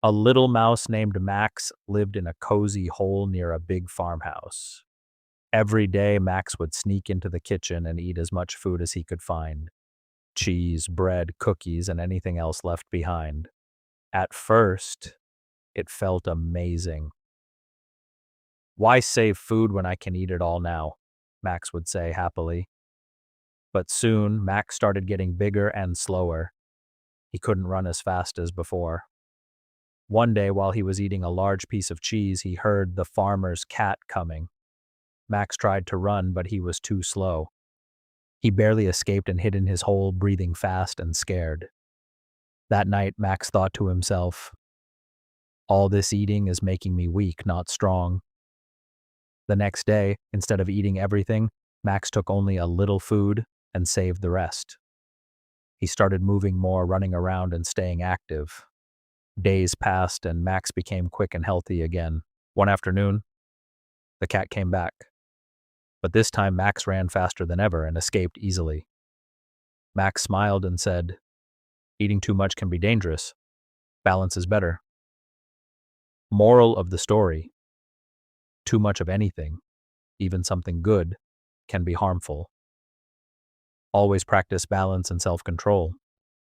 A little mouse named Max lived in a cozy hole near a big farmhouse. Every day, Max would sneak into the kitchen and eat as much food as he could find: cheese, bread, cookies, and anything else left behind. At first, it felt amazing. "Why save food when I can eat it all now?" Max would say happily. But soon, Max started getting bigger and slower. He couldn't run as fast as before. One day, while he was eating a large piece of cheese, he heard the farmer's cat coming. Max tried to run, but he was too slow. He barely escaped and hid in his hole, breathing fast and scared. That night, Max thought to himself, "All this eating is making me weak, not strong." The next day, instead of eating everything, Max took only a little food and saved the rest. He started moving more, running around and staying active. Days passed and Max became quick and healthy again. One afternoon, the cat came back. But this time Max ran faster than ever and escaped easily. Max smiled and said, "Eating too much can be dangerous. Balance is better." Moral of the story: too much of anything, even something good, can be harmful. Always practice balance and self-control.